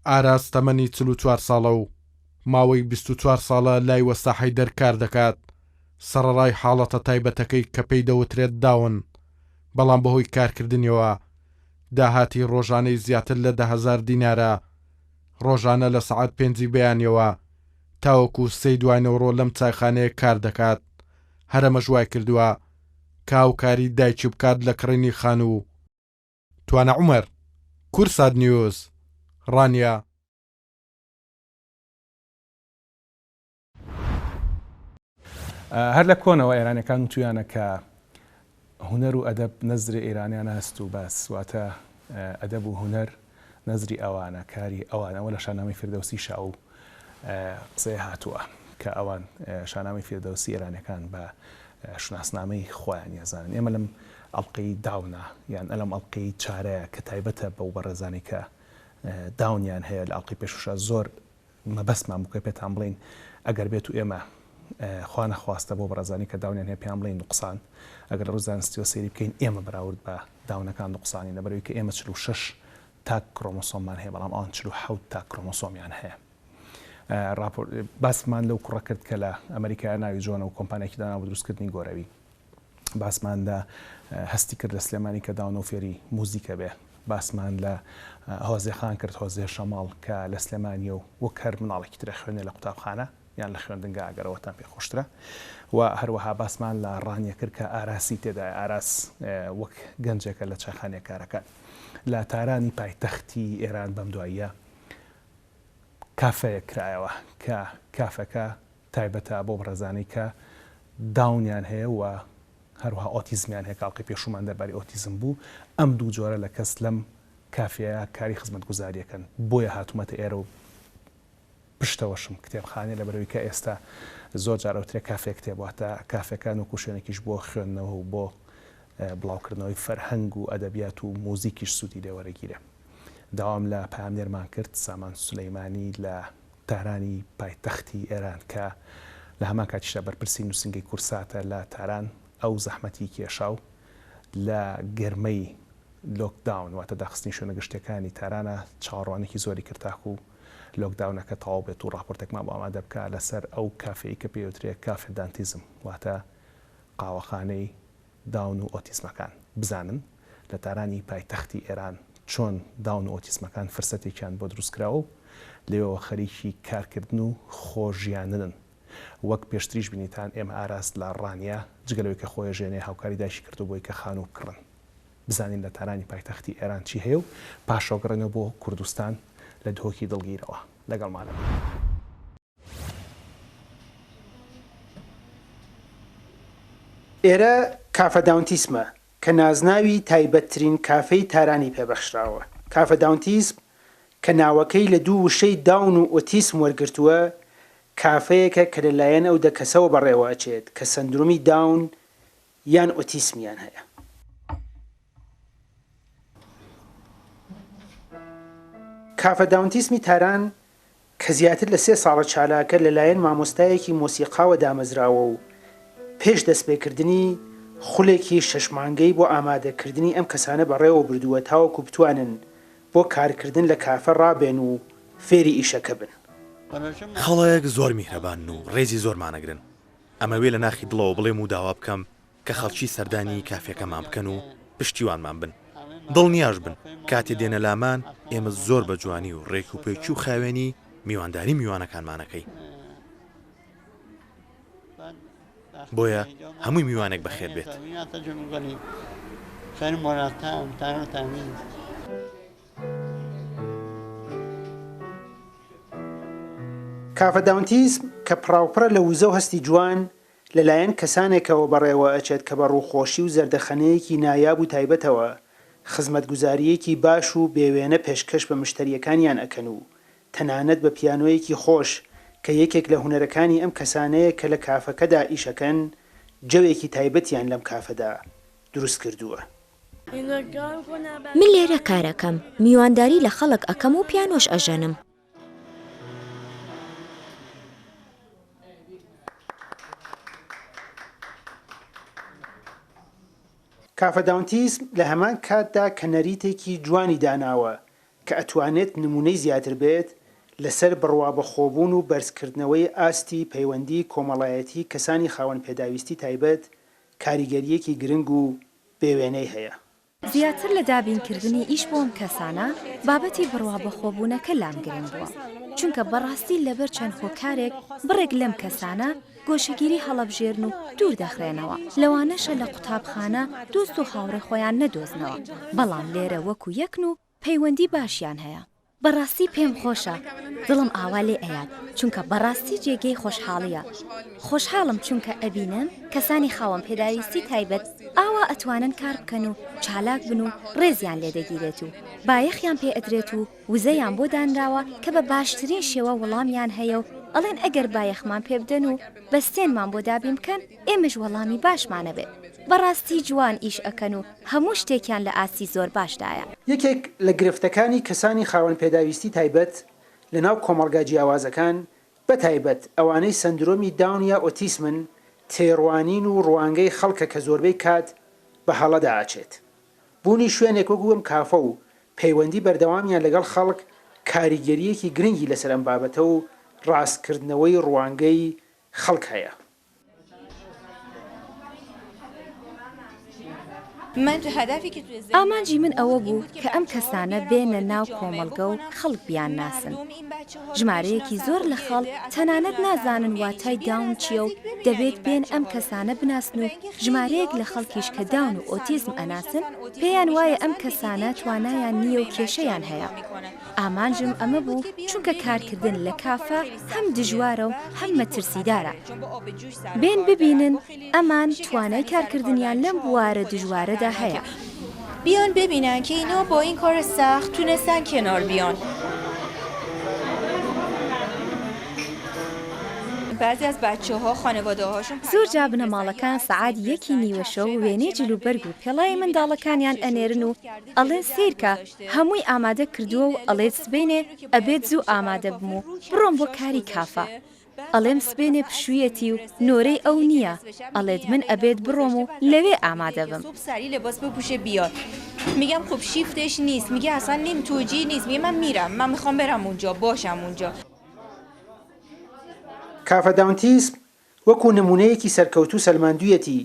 ئاراس تەمەنی 44 ساڵە و ماوەی 24 ساڵە لای وەستا حەیدەر کار دەکات. سەرەڕای حاڵەتە تایبەتەکەی کە پێی دەوترێت داون، بەڵام بەهۆی کارکردنیەوە داهاتی ڕۆژانەی زیاتر لە 10,000 دینارە ڕۆژانە لە سەعات 5 بەیانیەوە تاوەکو سەی دوایەوەڕۆ لەم چایخانەیە کار دەکات. هەرەمە ژوای کردووە کاوکاری دایکی بکات لە کڕینی خان و توانە عومەر کورسات نیوز ڕانیا. هەر لە کۆنەوە ئێرانەکان تویانە کە هوەر و ئەدەب نەزری ئێرانیانە هەست و باس واتە ئەدەب و هوەر نەزری ئەوانە کاری ئەوانەوە لە شانامی فردەوسی شاو قسەی هاتووە کە ئەوان شانامی فردەوسی ئێرانەکان بە شناسنامەی خۆیان یازانن. ئێمە لەم ئەڵلقەی داونە یان ئەلم ئەڵلقەی چارەیە کە تایبەتە بەو بەڕێزانی کە داونیان هەیە لە ئەڵلقەی پێشوشە زۆر مەبەستمان بکە پێتان بڵین ئەگەر بێت و ئێمە خوا نەخواستە بۆ بەڕێزانی کە داونیان هەیە پێیان بڵین نوقسان ئەگەر ڕووزانستیەوە سەیری بکەین ئێمە بەراورد بە داونەکان نوقسانی لەبەرەوەی کە ئێمە 46 تاک کڕۆمۆسۆممان هەیە بەڵام ئەوان 47 تاک کڕۆمۆسۆمیان هەیە. باسمان لەو کوڕە کرد کە لە ئەمریکا ناوی جۆنە و کۆمپانیایەکی دانا بۆ دروستکردنی گۆرەوی باسماندا هەستی کرد لە سلێمانی کە داون و فێری موزیکە بێ. باسمان لە هۆزێ خان کرد هۆزێ شەماڵ کە لە سلێمانیە و وەک هەر مناڵێکی ترە خوێنێ لە قوتابخانە یان لە خوێندنگا ئەگەرەوەتان پێخۆشترە و هەروەها باسمان لە ڕانیە کرد کە ئاراسی تێدا ئاراس وەک گەنجێکە لە چاخانێک کارەکان لە تارانی پایتەختی ئێران بەم دواییە کافەیە کرایەوە کە کافەکە تایبەتە بۆ بەڕێزانەی کە داونیان هەیە و هەروها ئۆتیزمیان هەیە کاڵقی پێشومان دەرباری ئۆتیزم بوو. ئەم دوو جۆرە لە کەس لەم کافەیە کاری خزمەتگوزاریەکەن بۆیە هاتوومەتە ئێرە و پشتەوەشم کتێبخانێ لەبەرەوەی کە ئێستا زۆر جارەوترێ کافێک کتێبواتە کافەکان و کوشێنێکیش بۆ خوێندنەوە و بۆ بڵاوکردنەوەی فەرهەنگ و ئەدەبیات و موزیکیش سوودی لێوەرەگیرە. داوام لە پامنێرمان کرد سامان سولەیمانی لە تارانی پایتەختی ئێران کە لە هەمان کاتیشدا بەرپرسی نووسنگی کورساتە لە تاران ئەو زەحمەتی کێشاو لە گەرمەی لۆکداون واتە داخستنی شوێنە گەشتەکانی تارانە چاوەڕوانێکی زۆری کردتاک و لۆکداونەکە تەواو بێت و ڕاپۆرتێکمان بۆ ئامادە بکە لەسەر ئەو کافەی کە پێوترێت کافێ دانتیزم واتە قاوەخانەی داون و ئۆتیزمەکان بزانن لە تارانی پایتەختی ئێران چۆن داون و ئۆتیزمەکان فرسەتێکیان بۆ دروستکراوە و لێەوە خەریکی کارکردن و خۆژیانن. وەک پێشتریش بینیتان ئێمە ئاراست لە ڕانیا جگەلەوەی کە خۆی ژێنێ هاوکاری دایشی کردو بۆی کە خان و کڕن بزانین لە تارانی پایتەختی ئێران چی هەیە و پاشۆگەڕێنەوە بۆ کوردستان لە دهۆکی دڵگیرەوە لەگەڵمانە. ئێرە کافە داونتیسمە کە نازناوی تایبەتترین کافەی تارانی پێبەخشراوە. کافە داونتیسم کە ناوەکەی لە دوو وشەی داون و ئۆتیسم وەرگرتووە کافەیەکە کە لەلایەن ئەو دەکەسەوە بەڕێوە ئەچێت کە سەندرومی داون یان ئۆتیسمیان هەیە. کافە داونتیسمی تاران کە زیاتر لە 3 ساڵە چالاکە لەلایەن مامۆستایەکی مۆسیقاوە دامەزراوە و پێش دەستپێکردنی خولێکی 6 مانگەی بۆ ئامادەکردنی ئەم کەسانە بەڕێوە بردووە تاوەکو بتوانن بۆ کارکردن لە کافە ڕابێن و فێری ئیشەکە بن. خەڵەیەک زۆر میهرەبان و ڕێزی زۆرمانەگرن. ئەمەوێ لە ناخی دڵەوە بڵێم و داوا بکەم کە خەڵکی سەردانی کافێکەمان بکەن و پشتیوانمان بن. دڵنیاش بن کاتێ دێنە لامان ئێمە زۆر بە جوانی و ڕێک و پێکی و خاوێنی میوانداری میوانەکانمانەکەی. بۆیە هەمووی میوانێک بەخێر بێت. کافە داونتیسم کە پراوپڕە لە وزە و هەستی جوان لەلایەن کەسانێکەوە بەڕێوە ئەچێت کە بە ڕووخۆشی و زەردەخەنەیەکی نایاب و تایبەتەوە خزمەتگوزاریەکی باش و بێوێنە پێشکەش بە مشتریەکانیان ئەکەن و تەنانەت بە پیانۆیەکی خۆش کە یەکێک لە هونەرەکانی ئەم کەسانەیە کە لە کافەکەدا ئیشەکەن جەوێکی تایبەتیان لەم کافەدا دروست کردووە. من لێرە کارەکەم میوانداری لە خەڵک ئەەکەم و پیانۆش ئەژەنم. کافە داونتیسم لە هەمان کاتدا کە نەریتێکی جوانی داناوە کە ئەتوانێت نمونەی زیاتر بێت لەسەر بڕوا بەخۆبوون و بەرزکردنەوەی ئاستی پەیوەندی کۆمەڵایەتی کەسانی خاوەن پێداویستی تایبەت کاریگەریەکی گرنگ و بێوێنەی هەیە. زیاتر لە دابینکردنی ئیش بۆم کەسانە بابەتی بڕوا بەخۆبوونەکە لام گرنگ بووە، چونکە بەڕاستی لەبەر چەند هۆکارێک بڕێک لەم کەسانە گۆشەگیری هەڵەبژێرن و دوور دەخرێنەوە، لەوانەشە لە قوتابخانە دۆست و هاوڕێ خۆیان نەدۆزنەوە، بەڵام لێرە وەکو یەکن و پەیوەندی باشیان هەیە. بەڕاستی پێم خۆشە، دڵم ئاوا لێ ئەیات، چونکە بەڕاستی جێگەی خۆشحاڵیە. خۆشحاڵم چونکە ئەبینم کەسانی خاوەن پێداویستی تایبەت ئاوا ئەتوانن کار بکەن و چالاک بن و ڕێزیان لێدەگیرێت و بایەخیان پێ ئەدرێت و وزەیان بۆ دانراوە کە بە باشترین شێوە وەڵامیان هەیە و ئەڵێن ئەگەر بایەخمان پێ بدەن و بەستێنمان بۆ دابین بکەن ئێمەش وەڵامی باشمانە بێت. بەڕاستی جوان ئیش ئەکەن و هەموو شتێکیان لە ئاسی زۆر باشدایە. یەکێک لە گرفتەکانی کەسانی خاوەن پێداویستی تایبەت لەناو کۆمەڵگا جیاوازەکان بە تایبەت ئەوانەی سەندرۆمی داون یا ئۆتیسمن تێڕوانین و ڕوانگەی خەڵکە کە زۆربەی کات بە هەڵەدا ئاچێت. بوونی شوێنێک وەگووم کافە و پەیوەندی بەردەوامیان لەگەڵ خەڵک کاریگەریەکی گرنگی لەسەر ئەم بابەتە و ڕاستکردنەوەی ڕوانگەی خەڵک هەیە. ئامانجی من ئەوە بوو کە ئەم کەسانە بێنە ناو کۆمەڵگە و خەڵک بیان ناسن. ژمارەیەکی زۆر لە خەڵ تەنانەت نازانن واتای داون چیە و دەبێت بێن ئەم کەسانە بناسن و ژمارەیەک لە خەڵکیش کە داون و ئۆتیزم ئەناسن پێیان وایە ئەم کەسانە توانایان نییە و کێشەیان هەیە. ئامانجم ئەمە بوو چونکە کارکردن لە کافە هەم دژوارە و هەم مەترسیدارە. بێن ببینن ئەمان توانای کارکردنیان لەم بوارە دژوارەدا هەیە. بیان ببینن که اینا با این کار سخت تونستن کنار بیان. بعضی از بچه‌ها خانواده‌هاشون زۆر جا بنەماڵەکان سەعات 1:15 و وێنەی جلوبەرگ و پێڵای منداڵەکانیان ئەنێرن و ئەڵێن سیرکە هەمووی ئامادە کردووە و ئەڵێت سبینێ ئەبێت زوو ئامادە بم و بڕۆم بۆ کاری کافە. ئەڵێم سبێنێ پشوویەتی و نۆرەی ئەو نییە، ئەڵێت من ئەبێت بڕۆم و لەوێ ئامادە بم. سری لباس بپوشه بیاد. میگم خب شیفتش نیست، میگه اصلا نیم توجیه نیست، میگه من میرم، من میخوام برم اونجا باشم اونجا. کافە داونتیسم وەکو نمونەیەکی سەرکەوتو سەلماندوویەتی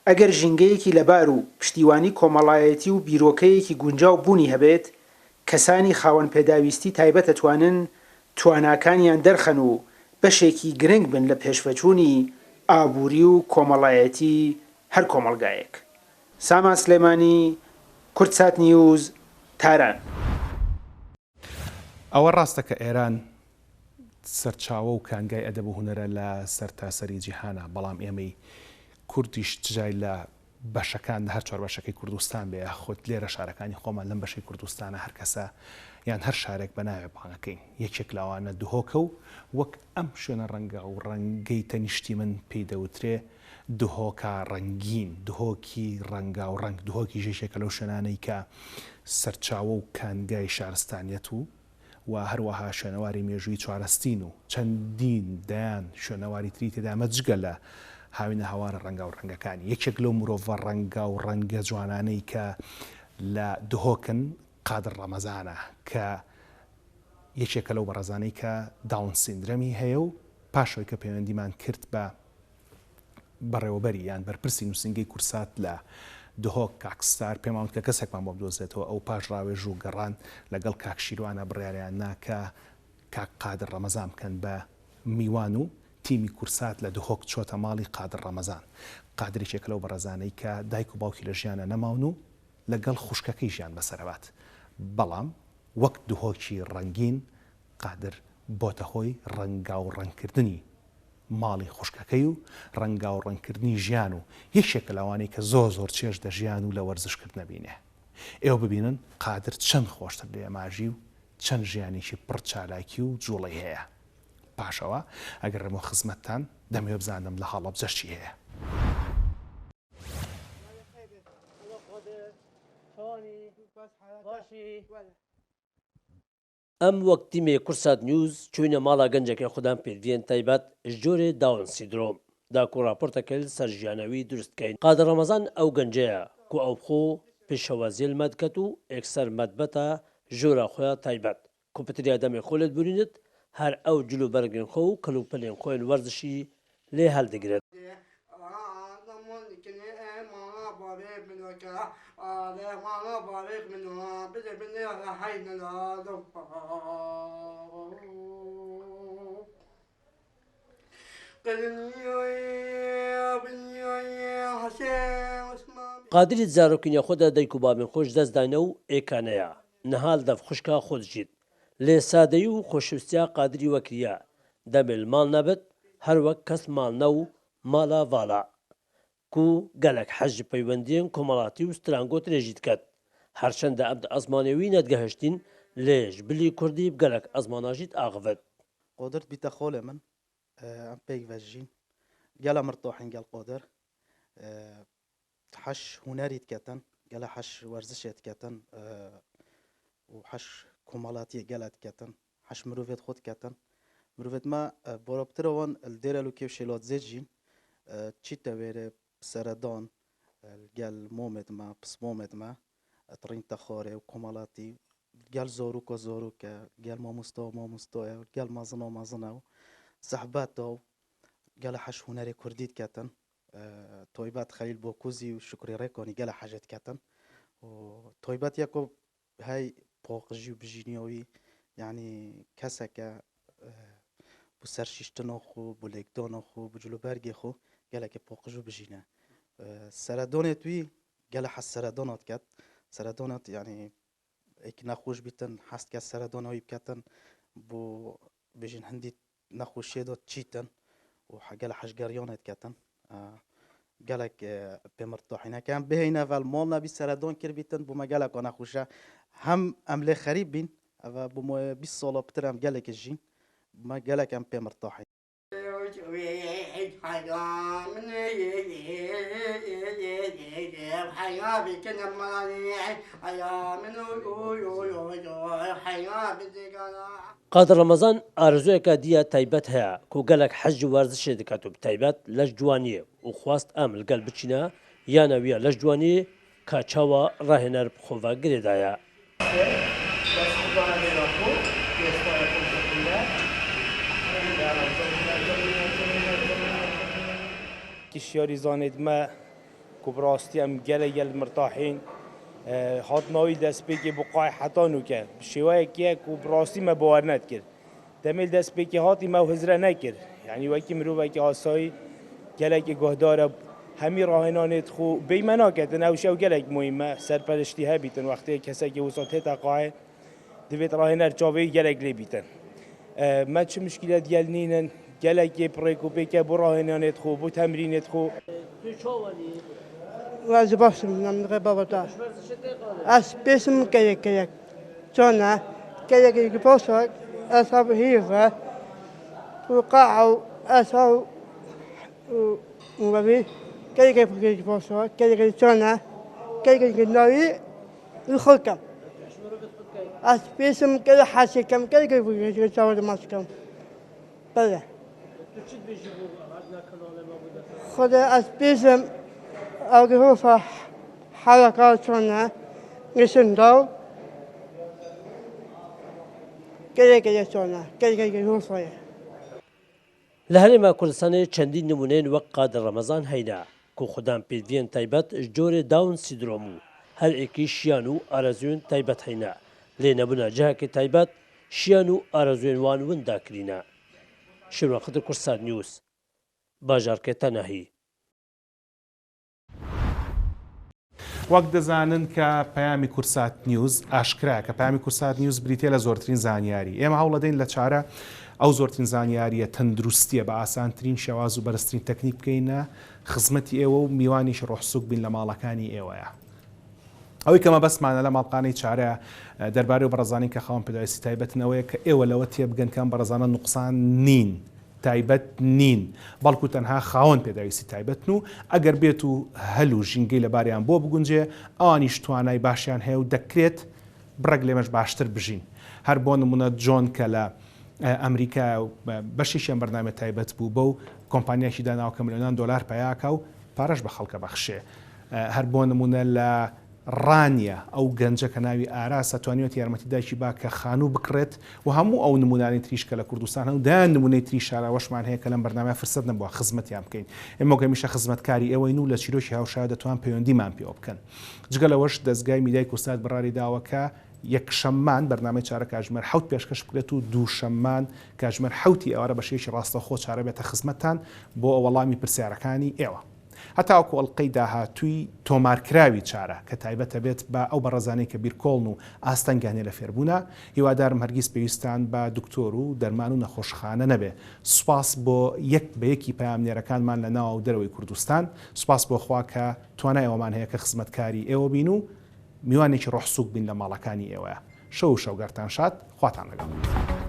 ئەگەر ژینگەیەکی لەبار و پشتیوانی کۆمەڵایەتی و بیرۆکەیەکی گونجاو بوونی هەبێت کەسانی خاوەن پێداویستی تایبەت ئەتوانن تواناکانیان دەرخەن و بەشێکی گرنگ بن لە پێشفەچوونی ئابووری و کۆمەڵایەتی هەر کۆمەڵگایەک. سامان سلێمانی، کورتسات نیوز، تاران. ئەوە ڕاستە کە ئێران سەرچاوە و کانگای ئەدەب و هونەرە لە سەرتاسەری جیهانە، بەڵام ئێمەی کوردیش تجای لە بەشەکان هەر چوار بەشەکەی کوردستان بێ خۆت لێرە شارەکانی خۆمان لەم بەشەی کوردستانە هەر کەسە یان هەر شارێک بە ناوێ بانەکەین یەکێک لاوانە دهۆکە و وەک ئەم شوێنە ڕەنگە و ڕەنگەی تەنیشتی من پێی دەوترێ دهۆکە ڕەنگین، دهۆکی ڕەنگا و ڕەنگ، دهۆکی ژێشێکە لەو شوێنانەی کە سەرچاوە و کانگای شارستانیەت و هەروەها شوێنەواری مێژووی چوارەستین و چەندین دایان شوێنەواری تری تێدا مەجگە لە هاوینە هەوارە ڕەنگا و ڕەنگەکانی. یەکێک لەو مرۆڤە ڕەنگا و ڕەنگە جوانانەی کە لە دهۆکن قادر ڕەمەزانە کە یەکێکە لەو بەڕێزانەی کە داون سیندرەمی هەیە و پاشەوەی کە پەیوەندیمان کرد بە بەڕێوەبەری یان بەرپرسی نووسنگەی کورسات لە دهۆک کاکستار پێماوت کە کەسێکمان بۆ بدۆزێتەوە ئەو پاش ڕاوێژ و گەڕان لەگەڵ کاکشیروانە بڕیاریان ناکە کاک قادر ڕەمەزان بکەن بە میوان و تیمی کورسات لە دهۆک چۆتە ماڵی قادر ڕەمەزان. قادرێکێک لەو بەڕێزانەی کە دایک و باوکی لە ژیانە نەماون و لەگەڵ خوشکەکەی ژیان بەسەرەوات، بەڵام وەک دهۆکی ڕەنگین قادر بۆتە هۆی ڕەنگا و ڕەنگکردنی ماڵی خوشکەکەی و ڕەنگا و ڕەنگکردنی ژیان و یەکێکە لەوانەی کە زۆر چێژ دەژیان و لە وەرزشکرد نەبینێ. ئێوە ببینن قادر چەند خۆشتر لە ئێماژی و چەند ژیانێکی پڕ چالاکی و جوڵی هەیە. پاشەوە ئەگەر ڕێمە خزمەتتان دەمێ بزانم لە هەڵەبجەشی هەیە. ئەم وەکتیمێ کورسات نیوز چوینە ماڵا گەنجەکە خوددان پێدوێن تایبەت ژۆرێ داون سیندرۆم داکو راپۆرتەکەل سەرژیانەوی دروستکەین قادر ڕەمەزان ئەو گەنجەیە کو ئەو بخۆ پێشەوە زێل مەدکەت و ئێکسەر مەدبەتە ژۆرە خۆیان تایبەت کۆمپیوتریا دەمێ خۆلت بورینت هەر ئەو جلو بەرگن خۆ و کەلوپەلێن خۆیان وەرزشی لێ هەڵدەگرێت قادری زارۆکینە خۆدا دەیک و بابێن خۆش دەستدانە و ئێکانەیە نەهال دەف خوشکە خۆدژیت لێ سادەی و خۆشویستیا قادری وەکریە دەبێت ماڵ نەبێت هەر وەک کەس ماڵ نە و ماڵە ڤاڵا کو گەلک حەج پەیوەندیان کۆمەڵاتی و سترانگۆ درێژی دکات هەرچەندە ئەم ئەزمانێوی نەتگەهشتین لێژ بلی کوردی بگەلک ئەزماناژیت ئاغڤێت قۆدر بیتە خۆلێ من ئەم پێی ڤەژین گەلە مرتۆحین گەل قۆدر حەش هوەری دکەتن گەلە حەش وەرزشێت دکەتن و حەش کۆمەڵاتیە گەلە دکەتن حەش مرۆڤێت خۆ دکەتن مرۆڤێت ما بۆرەپترەوەن دێرە و کێو شێلۆت زێجین چیتە وێرە سەرەدان گەل مۆمێتمە پسمۆمێتمە ئەتڕینتە خۆرێ و کۆمەڵاتی گەل زۆروکە زۆروکە گەل مامۆستۆ مامۆستۆیە گەل مازنە و مازنە و سەحباتە و گەلە حەش هوەری کوردی دکەتن تۆیبات خەلیل بۆ کوزی و شکری ڕێکۆنی گەلە حەجەت دکەتن و تۆیبات یەکۆ هەی پۆقژی و بژینیەوەی یعنی کەسێکە بۆ سەر شیشتنە خۆ بۆ لێکدۆنە خۆ بە جلوبەرگێ خۆ گەلێکی پۆقژ و بژینە سەرەدۆنێت وی گەلە حەس سەرەدۆنات کات سەرەدۆنات یعنی ئەیک نەخۆش بیتن حەستکە سەرەدۆنەوەی بکەتن بۆ بژین هەندی نەخۆشیێدۆت چیتن و گەلە حەشگەریۆنێت کەتن گەلێک پێمرتۆحینەکان بهێنە ڤەل مۆڵ نەبی سەرەدۆن کرد بیتن بۆ مەگەلێک نەخۆشە هەم ئەم لێ خەریب بین ئەوە بۆ 20 ساڵە پتر ئەم گەلێکی ژین ما گەلێکم پێمرتۆحین قادر ڕەمەزان ئارزوویەکە دیە تایبەت هەیە کو گەلک حەج و وەرزشێ دکات و تایبەت لەش جوانیە و خواست ئەم لەگەل بچینە یانەویە لەش جوانی کاچاوە ڕاهێنەر بخۆڤە گرێدایە کشیاری زانید ما کبراستی هم گل مرتاحین هاتناوی دست بگی بقای حتانو کرد شوای که کبراستی ما باور ند کرد دمیل دست بگی هاتی ما هزره نکرد یعنی وکی مروه که آسایی گلک گهداره همی راهنانت خو بیمنا کردن او شو گلک مهمه سرپرشتی ها بیتن وقتی کسی که وساطه تقای دوید راهنر جاوی گلک لی بیتن ما چه مشکلات گلنینن گلک پریکوپی که بو راهنانت خو بو تمرینت خو واجب باش من بابا تا اس بسم كيك جونا كيك يبوسك اصاب هيفا وقعوا اسوا ومبي كيك يبوسك كيك جونا كيك نوي الخلكم اس بسم كده حاسكم كيك يسوي ماسكم بله خد اس بسم أو حركاتنا نسندو كذا سونا كذا يوصل لە هەرێما کوردستانی چەندین نمونەیەن وەک قادر ڕەمەزان هەینا کو خوددان پێدوێن تایبەت ژۆرێ داون سیندرۆم و هەر ئێکی شیان و ئارەزوێن تایبەت هەینا لێ نەبوونە جەهەکی تایبەت شیان و ئارەزوێن وان ونداکرینە شێوەخەتر کورسات نیوز باژارکە تەنەهی وەک دەزانن کە پەیامی کورسات نیوز ئاشکرا کە پەیامی کورسات نیوز بریتێ لە زۆرترین زانیاری ئێمە هەوڵەدەین لە چارە ئەو زۆرترین زانیاریە تەندروستیە بە ئاسانترین شێواز و بەرزترین تەکنیک بکەینە خزمەتی ئێوە و میوانیش ڕۆحسوک بین لە ماڵەکانی ئێوەیە ئەوەی کەمە بەسمانە لە ماڵقانەی چارە دەربارەی و بەڕێزانین کە خاوەن پێداویستی تایبەتنەوەیە کە ئێوە لەوە تێبگەن کەم بەڕێزانە نوقسان نین تایبەت نین بەڵکو تەنها خاوەن پێداویستی تایبەتن و ئەگەر بێت و هەلو ژینگەی لەباریان بۆ بگونجێ ئەوانیش توانای باشیان هەیە و دەکرێت بڕێک لێمەش باشتر بژین هەر بۆ نمونە جۆن کە لە ئەمریکا بەشیشیان بەرنامە تایبەت بوو بە و کۆمپانیایکی داناوە کە ملیۆنان دۆلار پیاکە و پارەش بە خەڵکە بەخشێ هەر بۆ نمونە لە ڕانیە ئەو گەنجە کە ناوی ئاراسە توانیوێت یارمەتی دایکی با کە خانوو بکڕێت و هەموو ئەو نمونانی تریشکە لە کوردستان هەم دا نمونەی تری شاراوەشمان هەیە کە لەم بەرنامە فرسەت نەبووە خزمەتیان بکەین ئێمە گەمیشە خزمەتکاری ئێوەین و لە چیرۆکی هاوشایە دەتوان پەیوەندیمان پێوە بکەن جگە لەوەش دەستگای میدیای کورسات بڕاری داوەکە یەکشەممان بەرنامەی چارە کاژمێر حوت پێشکەش بکرێت و دووشەممان کاژمێر حوتی ئێوارە بەشێکی ڕاستەخۆ چارە بێتە خزمەتتان بۆ وەڵامی پرسیارەکانی ئێوە هەتاوەکو ئەڵلقەی داهاتووی تۆمارکراوی چارە کە تایبەتە بێت بە ئەو بەڕێزانەی کە بیرکۆڵن و ئاستەنگانێ لە فێربوونە هیوادارم هەرگیز پێویستان بە دکتۆر و دەرمان و نەخۆشخانە نەبێ سوپاس بۆ یەک بە یەکی پامنێرەکانمان لە ناو و دەرەوەی کوردستان سوپاس بۆ خوا کە توانای ئەومان هەیە کە خزمەتکاری ئێوە بین و میوانێکی ڕۆحسووک بین لە ماڵەکانی ئێوەیە شەو شەوگەرتان شاد خواتان لەگەڵ